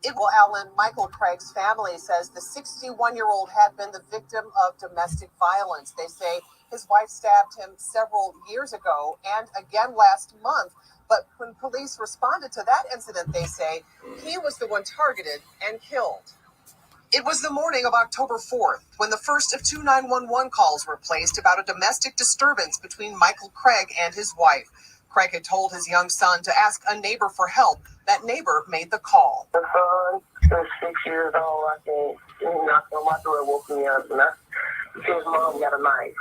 Alan, Michael Craig's family says the 61-year-old had been the victim of domestic violence. They say his wife stabbed him several years ago and again last month. But when police responded to that incident, they say he was the one targeted and killed. It was the morning of October 4th when the first of two 911 calls were placed about a domestic disturbance between Michael Craig and his wife. Craig had told his young son to ask a neighbor for help. That neighbor made the call. The son is 6 years old. I think he knocked on my door and woke me up, and his mom got a knife.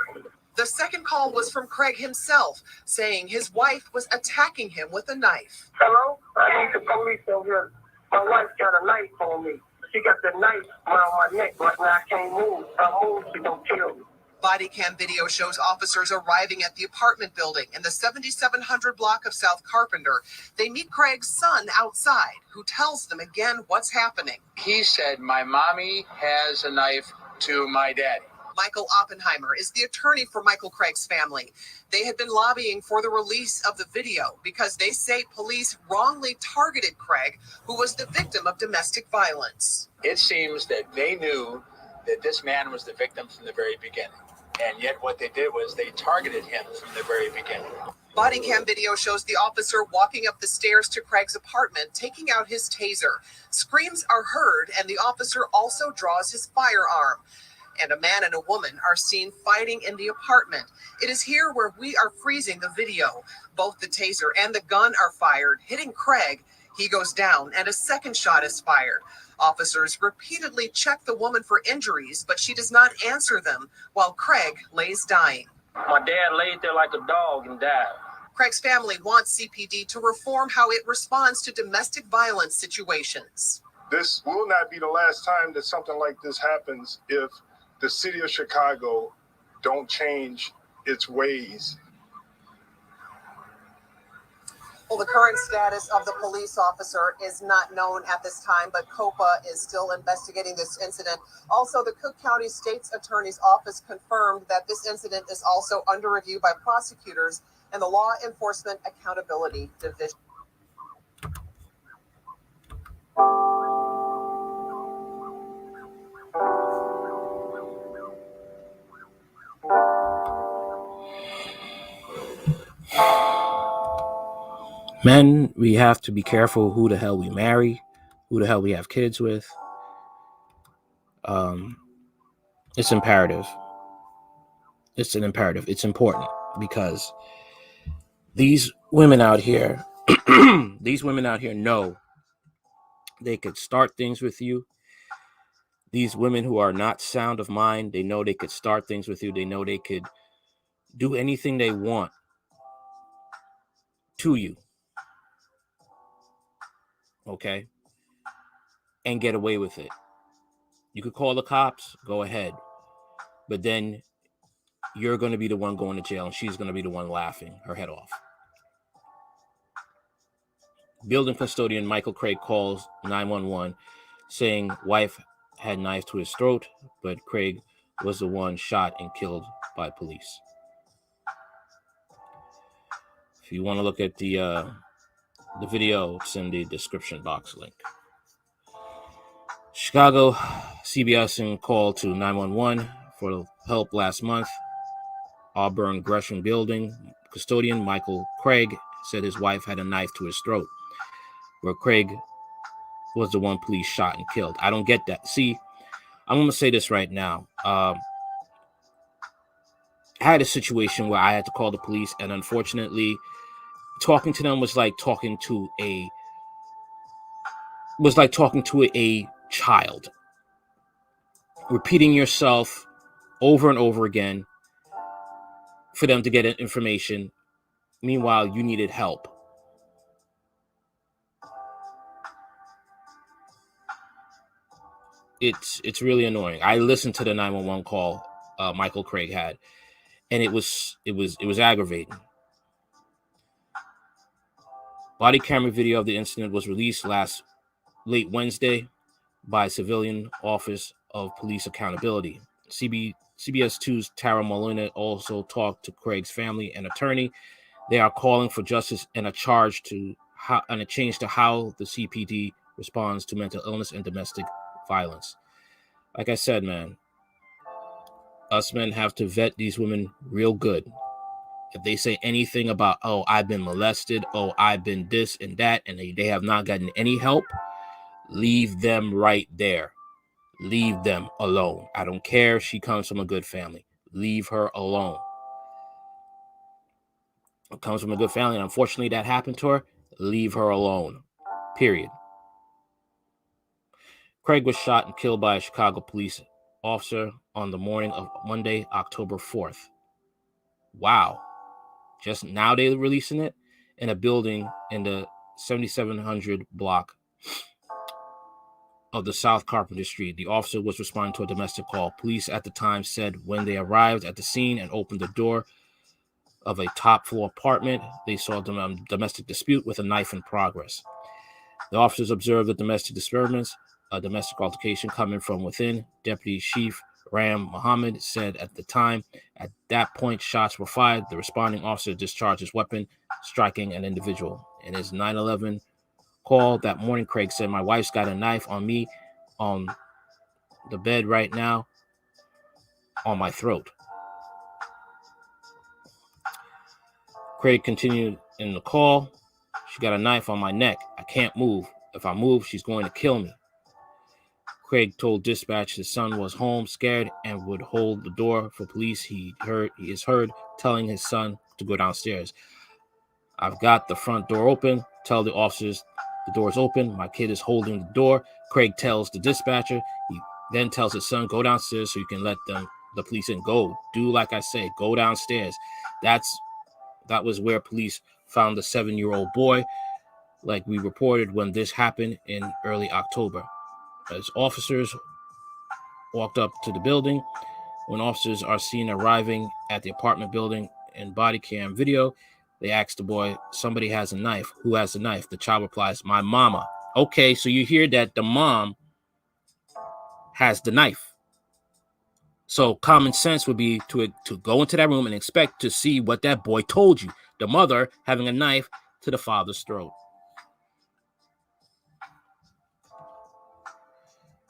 The second call was from Craig himself, saying his wife was attacking him with a knife. Hello? I need the police over here. My wife got a knife on me. She got the knife around my neck. Right now I can't move. If I move, she gonna kill me. Body cam video shows officers arriving at the apartment building in the 7700 block of South Carpenter. They meet Craig's son outside, who tells them again what's happening. He said, my mommy has a knife to my daddy. Michael Oppenheimer is the attorney for Michael Craig's family. They had been lobbying for the release of the video because they say police wrongly targeted Craig, who was the victim of domestic violence. It seems that they knew that this man was the victim from the very beginning. And yet what they did was they targeted him from the very beginning. Body cam video shows the officer walking up the stairs to Craig's apartment, taking out his taser. Screams are heard, and the officer also draws his firearm. And a man and a woman are seen fighting in the apartment. It is here where we are freezing the video. Both the taser and the gun are fired, hitting Craig. He goes down, and a second shot is fired. Officers repeatedly check the woman for injuries, but she does not answer them while Craig lays dying. My dad laid there like a dog and died. Craig's family wants CPD to reform how it responds to domestic violence situations. This will not be the last time that something like this happens if the city of Chicago don't change its ways. Well, the current status of the police officer is not known at this time, but COPA is still investigating this incident. Also, the Cook County State's Attorney's Office confirmed that this incident is also under review by prosecutors and the Law Enforcement Accountability Division. Men, we have to be careful who the hell we marry, who the hell we have kids with. It's imperative. It's an imperative. It's important because these women out here, know they could start things with you. These women who are not sound of mind, they know they could start things with you. They know they could do anything they want to you. Okay? And get away with it. You could call the cops, go ahead. But then you're going to be the one going to jail and she's going to be the one laughing her head off. Building custodian Michael Craig calls 911 saying wife had knife to his throat, but Craig was the one shot and killed by police. If you want to look at the video, it's in the description box link. Chicago CBS called to 911 for help last month. Auburn Gresham Building custodian Michael Craig said his wife had a knife to his throat, where Craig was the one police shot and killed. I don't get that. See, I'm going to say this right now. I had a situation where I had to call the police, and unfortunately, talking to them was like talking to a child. Repeating yourself over and over again for them to get information. Meanwhile, you needed help. It's really annoying. I listened to the 911 call Michael Craig had, and it was aggravating. Body camera video of the incident was released late Wednesday by Civilian Office of Police Accountability. CBS 2's Tara Molina also talked to Craig's family and attorney. They are calling for justice and a change to how the CPD responds to mental illness and domestic violence. Like I said, man, us men have to vet these women real good. If they say anything about, oh, I've been molested, oh, I've been this and that, and they have not gotten any help, leave them right there. Leave them alone. I don't care if she comes from a good family. Leave her alone. It comes from a good family, and unfortunately that happened to her. Leave her alone. Period. Craig was shot and killed by a Chicago police officer on the morning of Monday, October 4th. Wow. Just now they're releasing it in a building in the 7700 block of the South Carpenter Street. The officer was responding to a domestic call. Police at the time said when they arrived at the scene and opened the door of a top floor apartment, they saw a domestic dispute with a knife in progress. The officers observed the domestic disturbance, a domestic altercation coming from within. Deputy Chief Ram Muhammad said at the time, at that point, shots were fired. The responding officer discharged his weapon, striking an individual. In his 9/11 call that morning, Craig said, my wife's got a knife on me on the bed right now on my throat. Craig continued in the call, she got a knife on my neck. I can't move. If I move, she's going to kill me. Craig told dispatch his son was home, scared, and would hold the door for police. He is heard telling his son to go downstairs. I've got the front door open. Tell the officers the door is open. My kid is holding the door. Craig tells the dispatcher. He then tells his son, go downstairs so you can let the police in. Go. Do like I say. Go downstairs. That was where police found the 7-year-old boy, like we reported when this happened in early October. As officers walked up to the building, when officers are seen arriving at the apartment building in body cam video, they ask the boy, somebody has a knife. Who has the knife? The child replies, my mama. Okay, so you hear that the mom has the knife. So common sense would be to go into that room and expect to see what that boy told you. The mother having a knife to the father's throat.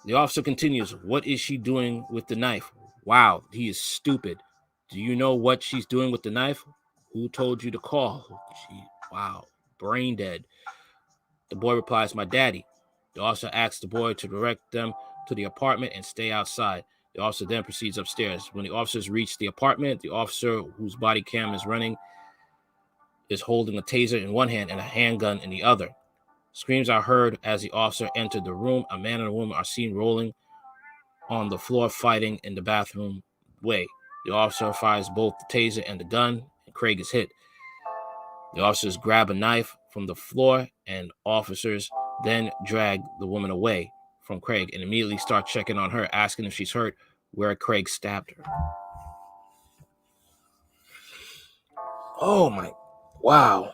The officer continues, what is she doing with the knife? Wow, he is stupid. Do you know what she's doing with the knife? Who told you to call? Wow, brain dead. The boy replies, my daddy. The officer asks the boy to direct them to the apartment and stay outside. The officer then proceeds upstairs. When the officers reach the apartment, the officer whose body cam is running is holding a taser in one hand and a handgun in the other. Screams are heard as the officer entered the room. A man and a woman are seen rolling on the floor fighting in the bathroom way. The officer fires both the taser and the gun, and Craig is hit. The officers grab a knife from the floor, and officers then drag the woman away from Craig and immediately start checking on her, asking if she's hurt, where Craig stabbed her. Oh my, wow.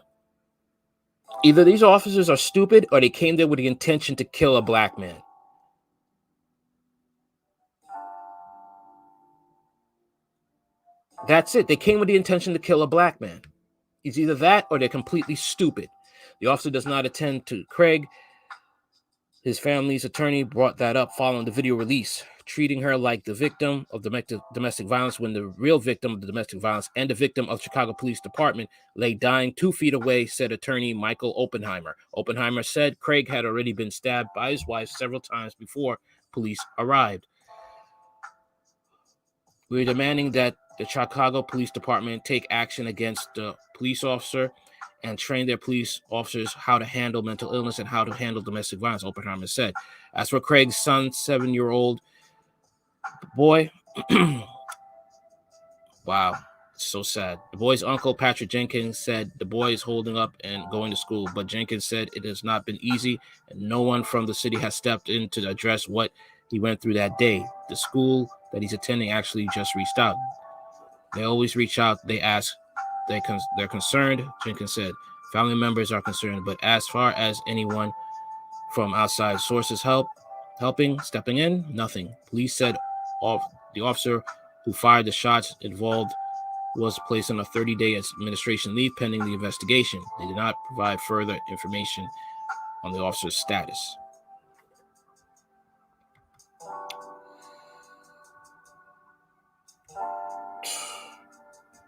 Either these officers are stupid or they came there with the intention to kill a black man. That's it. They came with the intention to kill a black man. It's either that or they're completely stupid. The officer does not attend to Craig. His family's attorney brought that up following the video release, treating her like the victim of domestic violence when the real victim of the domestic violence and the victim of Chicago Police Department lay dying 2 feet away, said attorney Michael Oppenheimer. Oppenheimer said Craig had already been stabbed by his wife several times before police arrived. We're demanding that the Chicago Police Department take action against the police officer and train their police officers how to handle mental illness and how to handle domestic violence, Oppenheimer said. As for Craig's son, 7-year-old boy, wow, it's so sad. The boy's uncle, Patrick Jenkins, said the boy is holding up and going to school, but Jenkins said it has not been easy and no one from the city has stepped in to address what he went through that day. The school that he's attending actually just reached out. They always reach out, they ask, they're concerned, Jenkins said. Family members are concerned, but as far as anyone from outside sources stepping in, nothing. Police said the officer who fired the shots involved was placed on a 30-day administration leave pending the investigation. They did not provide further information on the officer's status.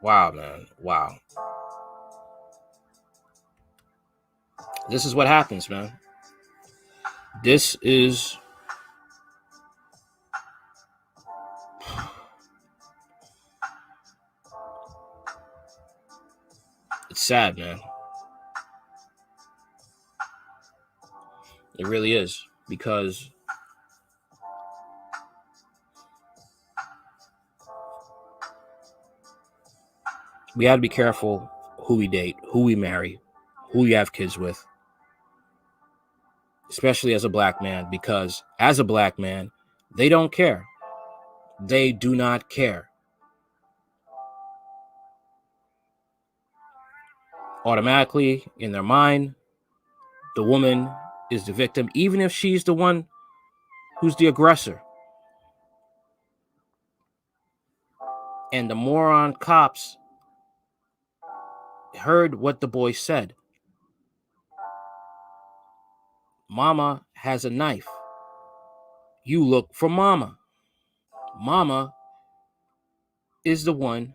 Wow, man. Wow. This is what happens, man. This is... It's sad, man. It really is. Because we got to be careful who we date, who we marry, who we have kids with. Especially as a black man, because as a black man, they don't care. They do not care. Automatically, in their mind, the woman is the victim, even if she's the one who's the aggressor. And the moron cops heard what the boy said. Mama has a knife. You look for mama. Mama is the one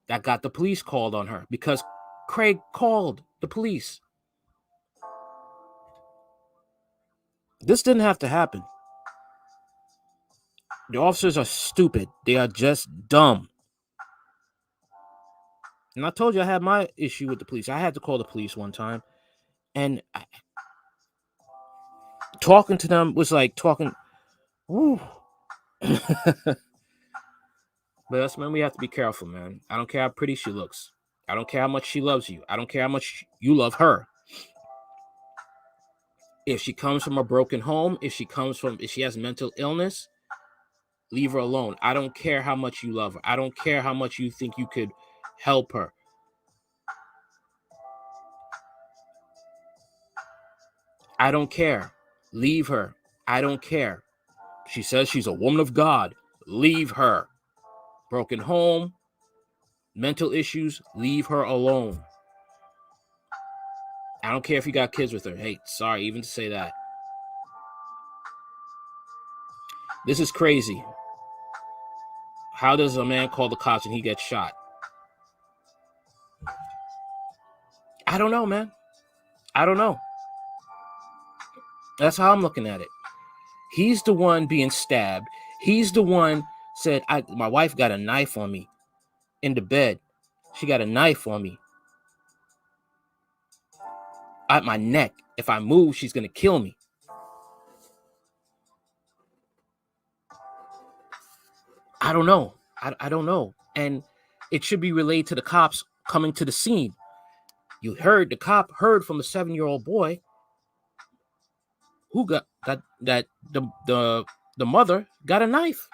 that got the police called on her because Craig called the police. This didn't have to happen. The officers are stupid. They are just dumb. And I told you I had my issue with the police. I had to call the police one time. And talking to them was like talking... Woo. But that's, man, we have to be careful, man. I don't care how pretty she looks. I don't care how much she loves you. I don't care how much you love her. If she comes from a broken home, if she has mental illness, leave her alone. I don't care how much you love her. I don't care how much you think you could help her. I don't care. Leave her. I don't care. She says she's a woman of God. Leave her. Broken home, mental issues, leave her alone. I don't care if you got kids with her. Hey, sorry even to say that. This is crazy. How does a man call the cops and he gets shot? I don't know, man. I don't know. That's how I'm looking at it. He's the one being stabbed. He's the one said, my wife got a knife on me in the bed. She got a knife on me at my neck. If I move, she's going to kill me. I don't know. I don't know. And it should be relayed to the cops coming to the scene. The cop heard from the 7-year-old boy who got that the mother got a knife.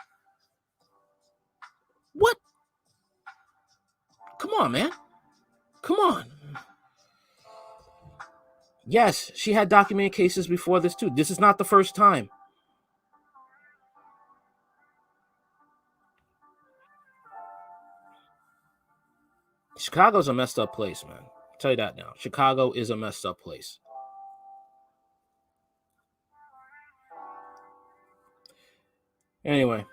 What? Come on, man. Come on. Yes, she had documented cases before this too. This is not the first time. Chicago's a messed up place, man. I'll tell you that now. Chicago is a messed up place. Anyway,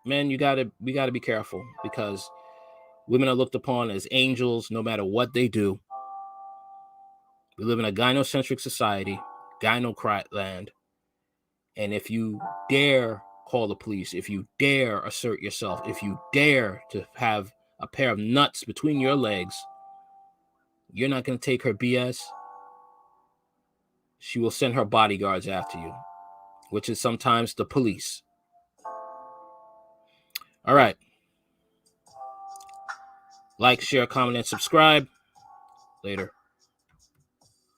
man, we gotta be careful because women are looked upon as angels no matter what they do. We live in a gynocentric society, gynocrat land. And if you dare call the police, if you dare assert yourself, if you dare to have a pair of nuts between your legs, you're not going to take her BS. She will send her bodyguards after you, which is sometimes the police. All right. Like, share, comment, and subscribe. Later.